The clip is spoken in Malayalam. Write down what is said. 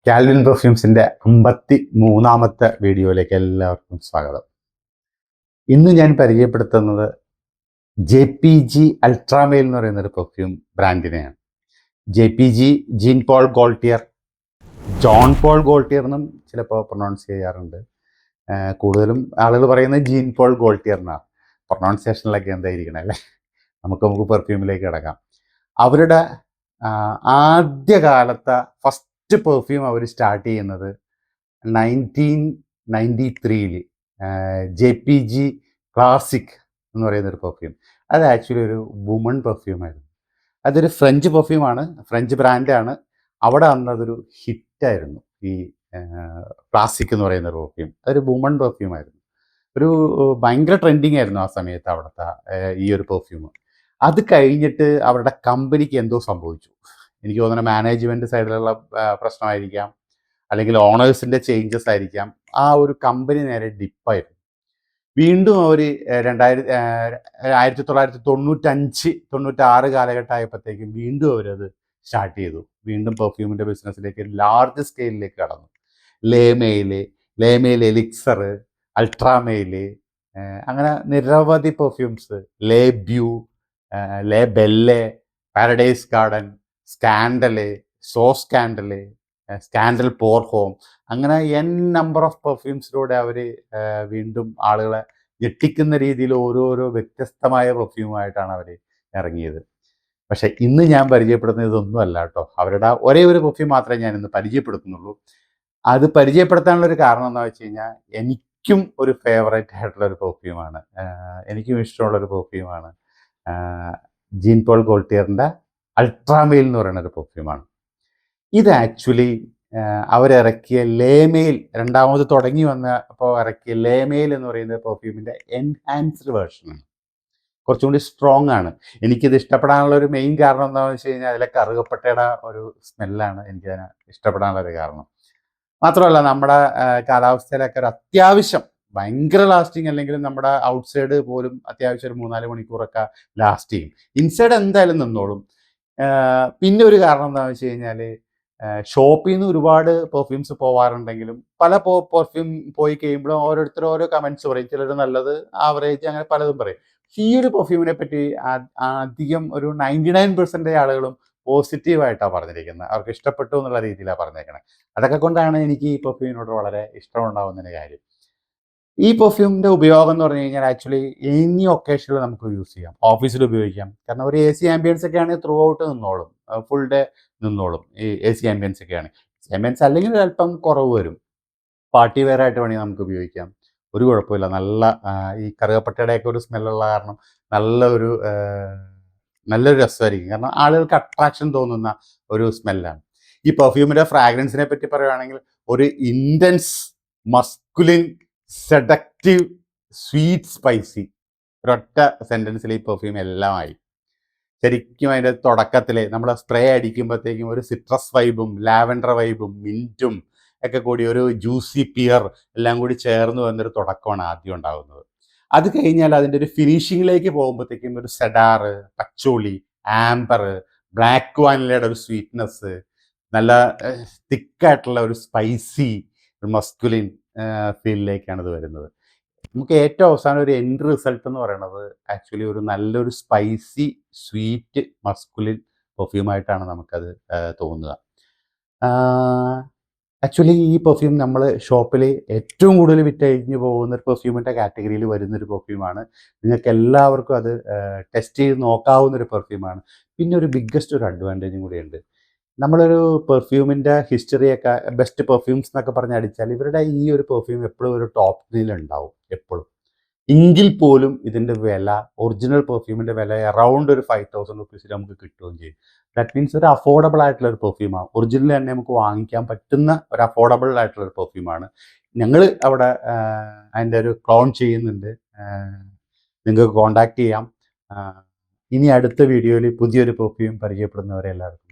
കാൽവിൻ പെർഫ്യൂംസിൻ്റെ 53ാമത്തെ വീഡിയോയിലേക്ക് എല്ലാവർക്കും സ്വാഗതം. ഇന്ന് ഞാൻ പരിചയപ്പെടുത്തുന്നത് JPG അൾട്രാമെയിൽ എന്ന് പറയുന്നൊരു പെർഫ്യൂം ബ്രാൻഡിനെയാണ്. JPG Jean Paul Gaultier, John Paul Gaultier എന്നും ചിലപ്പോൾ പ്രൊനൗൺസ് ചെയ്യാറുണ്ട്. കൂടുതലും ആളുകൾ പറയുന്നത് ജീൻ പോൾ ഗോൾട്ടിയർ എന്നാണ്. പ്രൊനൗൺസിയേഷനിലൊക്കെ എന്തായിരിക്കണം അല്ലേ. നമുക്ക് പെർഫ്യൂമിലേക്ക് കിടക്കാം. അവരുടെ ആദ്യകാലത്തെ ഫസ്റ്റ് പെർഫ്യൂം അവർ സ്റ്റാർട്ട് ചെയ്യുന്നത് 1993 JPG ക്ലാസിക് എന്ന് പറയുന്നൊരു പെർഫ്യൂം. അത് ആക്ച്വലി ഒരു വുമൺ പെർഫ്യൂമായിരുന്നു. അതൊരു ഫ്രഞ്ച് പെർഫ്യൂമാണ്, ഫ്രഞ്ച് ബ്രാൻഡാണ്. അവിടെ അന്നതൊരു ഹിറ്റായിരുന്നു ഈ ക്ലാസിക് എന്ന് പറയുന്ന പെർഫ്യൂം. അതൊരു വുമൺ പെർഫ്യൂമായിരുന്നു. ഒരു ഭയങ്കര ട്രെൻഡിങ് ആയിരുന്നു ആ സമയത്ത് അവിടുത്തെ ഈ ഒരു പെർഫ്യൂം. അത് കഴിഞ്ഞിട്ട് അവരുടെ കമ്പനിക്ക് എന്തോ സംഭവിച്ചു. എനിക്ക് തോന്നുന്ന മാനേജ്മെൻറ്റ് സൈഡിലുള്ള പ്രശ്നമായിരിക്കാം, അല്ലെങ്കിൽ ഓണേഴ്സിൻ്റെ ചേഞ്ചസ് ആയിരിക്കാം. ആ ഒരു കമ്പനി നേരെ ഡിപ്പായിരുന്നു. വീണ്ടും അവർ 1995-96 കാലഘട്ടമായപ്പോഴത്തേക്കും വീണ്ടും അവരത് സ്റ്റാർട്ട് ചെയ്തു. വീണ്ടും പെർഫ്യൂമിൻ്റെ ബിസിനസ്സിലേക്ക് ലാർജ് സ്കെയിലിലേക്ക് കടന്നു. ലേമെയിൽ എലിക്സർ, അൾട്രാമെയിൽ, അങ്ങനെ നിരവധി പെർഫ്യൂംസ്, ലേ ബ്യൂ, ലേ ബെല്ലെ, പാരഡൈസ് ഗാർഡൻ, സ്കാൻഡല്, സ്കാൻഡൽ പോർ ഹോം, അങ്ങനെ നമ്പർ ഓഫ് പെർഫ്യൂംസിലൂടെ അവർ വീണ്ടും ആളുകളെ ഞെട്ടിക്കുന്ന രീതിയിൽ ഓരോരോ വ്യത്യസ്തമായ പെർഫ്യൂമായിട്ടാണ് അവർ ഇറങ്ങിയത്. പക്ഷേ ഇന്ന് ഞാൻ പരിചയപ്പെടുത്തുന്നത് ഇതൊന്നുമല്ല കേട്ടോ. അവരുടെ ഒരേ ഒരു പെർഫ്യൂം മാത്രമേ ഞാൻ ഇന്ന് പരിചയപ്പെടുത്തുന്നുള്ളൂ. അത് പരിചയപ്പെടുത്താനുള്ളൊരു കാരണം എന്താണെന്ന് വെച്ച് കഴിഞ്ഞാൽ, എനിക്കും ഒരു ഫേവറേറ്റ് ആയിട്ടുള്ളൊരു പെർഫ്യൂമാണ്, എനിക്കും ഇഷ്ടമുള്ളൊരു പെർഫ്യൂമാണ് ജീൻ പോൾ ഗോൾട്ടിയറിൻ്റെ അൾട്രാമെയിൽ എന്ന് പറയുന്ന ഒരു പെർഫ്യൂമാണ്. ഇത് ആക്ച്വലി അവരിറക്കിയ ലേമെയിൽ, രണ്ടാമത് തുടങ്ങി വന്നപ്പോൾ ഇറക്കിയ ലേമെയിൽ എന്ന് പറയുന്ന പെർഫ്യൂമിൻ്റെ എൻഹാൻസ്ഡ് വേർഷനാണ്. കുറച്ചും കൂടി സ്ട്രോങ് ആണ്. എനിക്കിത് ഇഷ്ടപ്പെടാനുള്ള ഒരു മെയിൻ കാരണം എന്താണെന്ന് വെച്ച് കഴിഞ്ഞാൽ, അതിലെ കറുകപ്പട്ടയുടെ ഒരു സ്മെല്ലാണ് എനിക്കതിനെ ഇഷ്ടപ്പെടാനുള്ളൊരു കാരണം. മാത്രമല്ല, നമ്മുടെ കാലാവസ്ഥയിലൊക്കെ ഒരു അത്യാവശ്യം ഭയങ്കര ലാസ്റ്റിങ് അല്ലെങ്കിലും നമ്മുടെ ഔട്ട്സൈഡ് പോലും അത്യാവശ്യം ഒരു 3-4 മണിക്കൂറൊക്കെ ലാസ്റ്റ് ചെയ്യും. ഇൻസൈഡ് എന്തായാലും നിന്നോളും. പിന്നെ ഒരു കാരണം എന്താണെന്ന് വെച്ച് കഴിഞ്ഞാൽ, ഷോപ്പിൽ നിന്ന് ഒരുപാട് പെർഫ്യൂംസ് പോവാറുണ്ടെങ്കിലും പല പെർഫ്യൂം പോയി കഴിയുമ്പോഴും ഓരോരുത്തരും ഓരോ കമൻറ്റ്സ് പറയും. ചിലർ നല്ലത്, ആവറേജ്, അങ്ങനെ പലതും പറയും. ഈ ഒരു പെർഫ്യൂമിനെ പറ്റി അധികം ഒരു 99% ആളുകളും പോസിറ്റീവായിട്ടാണ് പറഞ്ഞിരിക്കുന്നത്. അവർക്ക് ഇഷ്ടപ്പെട്ടു എന്നുള്ള രീതിയിലാണ് പറഞ്ഞേക്കണത്. അതൊക്കെ കൊണ്ടാണ് എനിക്ക് ഈ പെർഫ്യൂമിനോട് വളരെ ഇഷ്ടമുണ്ടാകുന്നതിന് കാര്യം. ഈ പെർഫ്യൂമിൻ്റെ ഉപയോഗം എന്ന് പറഞ്ഞു കഴിഞ്ഞാൽ, ആക്ച്വലി എനി ഒക്കേഷനിൽ നമുക്ക് യൂസ് ചെയ്യാം. ഓഫീസിൽ ഉപയോഗിക്കാം. കാരണം ഒരു AC ആംബിയൻസ് ഒക്കെ ആണെങ്കിൽ ത്രൂ ഔട്ട് നിന്നോളും, ഫുൾ ഡേ നിന്നോളും. ഈ AC ആംബിയൻസ് ഒക്കെയാണ്. ആംബിയൻസ് അല്ലെങ്കിൽ അല്പം കുറവ് വരും. പാർട്ടി വെയർ ആയിട്ട് വേണമെങ്കിൽ നമുക്ക് ഉപയോഗിക്കാം. ഒരു കുഴപ്പമില്ല. നല്ല ഈ കറുകപ്പട്ടയുടെയൊക്കെ ഒരു സ്മെല്ലുള്ള കാരണം നല്ലൊരു രസമായിരിക്കും. കാരണം ആളുകൾക്ക് അട്രാക്ഷൻ തോന്നുന്ന ഒരു സ്മെല്ലാണ്. ഈ പെർഫ്യൂമിൻ്റെ ഫ്രാഗ്രൻസിനെ പറ്റി പറയുകയാണെങ്കിൽ, ഒരു intense masculine seductive sweet spicy, ഒരൊറ്റ സെൻറ്റൻസിൽ ഈ പെർഫ്യൂം എല്ലാമായി. ശരിക്കും അതിൻ്റെ തുടക്കത്തിൽ നമ്മൾ സ്പ്രേ അടിക്കുമ്പോഴത്തേക്കും ഒരു സിട്രസ് വൈബും ലാവൻഡർ വൈബും മിൻറ്റും ഒക്കെ കൂടി ഒരു ജ്യൂസി പിയർ എല്ലാം കൂടി ചേർന്ന് വന്നൊരു തുടക്കമാണ് ആദ്യം ഉണ്ടാകുന്നത്. അത് കഴിഞ്ഞാൽ അതിൻ്റെ ഒരു ഫിനിഷിങ്ങിലേക്ക് പോകുമ്പോഴത്തേക്കും ഒരു സെഡാറ്, പച്ചോളി, ആംബർ, ബ്ലാക്ക് വാനിലയുടെ ഒരു സ്വീറ്റ്നെസ്, നല്ല തിക്കായിട്ടുള്ള ഒരു സ്പൈസി മസ്കുലിൻ ഫീലിലേക്കാണ് ഇത് വരുന്നത്. നമുക്ക് ഏറ്റവും അവസാനം ഒരു എൻഡ് റിസൾട്ട് എന്ന് പറയുന്നത് ആക്ച്വലി ഒരു നല്ലൊരു സ്പൈസി സ്വീറ്റ് മസ്കുലിൻ പെർഫ്യൂമായിട്ടാണ് നമുക്കത് തോന്നുക. ആക്ച്വലി ഈ പെർഫ്യൂം നമ്മൾ ഷോപ്പിൽ ഏറ്റവും കൂടുതൽ വിറ്റഴിഞ്ഞ് പോകുന്ന ഒരു പെർഫ്യൂമിൻ്റെ കാറ്റഗറിയിൽ വരുന്നൊരു പെർഫ്യൂമാണ്. നിങ്ങൾക്ക് എല്ലാവർക്കും അത് ടെസ്റ്റ് ചെയ്ത് നോക്കാവുന്നൊരു പെർഫ്യൂമാണ്. പിന്നെ ഒരു ബിഗ്ഗസ്റ്റ് ഒരു അഡ്വാൻറ്റേജും കൂടിയുണ്ട്. നമ്മളൊരു പെർഫ്യൂമിൻ്റെ ഹിസ്റ്ററിയൊക്കെ ബെസ്റ്റ് പെർഫ്യൂംസ് എന്നൊക്കെ പറഞ്ഞ് അടിച്ചാൽ ഇവരുടെ ഈ ഒരു പെർഫ്യൂം എപ്പോഴും ഒരു ടോപ്പ് 3 ഉണ്ടാവും എപ്പോഴും. എങ്കിൽ പോലും ഇതിൻ്റെ വില, ഒറിജിനൽ പെർഫ്യൂമിൻ്റെ വില അറൗണ്ട് ഒരു 5000 റുപ്പീസിൽ നമുക്ക് കിട്ടുകയും ചെയ്യും. ദാറ്റ് മീൻസ് ഒരു അഫോർഡബിൾ ആയിട്ടുള്ള ഒരു പെർഫ്യൂമാണ്. ഒറിജിനൽ തന്നെ നമുക്ക് വാങ്ങിക്കാൻ പറ്റുന്ന ഒരു അഫോർഡബിൾ ആയിട്ടുള്ള ഒരു പെർഫ്യൂമാണ്. ഞങ്ങൾ അവിടെ അതിൻ്റെ ഒരു ക്ലോൺ ചെയ്യുന്നുണ്ട്. നിങ്ങൾക്ക് കോൺടാക്റ്റ് ചെയ്യാം. ഇനി അടുത്ത വീഡിയോയിൽ പുതിയൊരു പെർഫ്യൂം പരിചയപ്പെടുന്നവരെ എല്ലാവർക്കും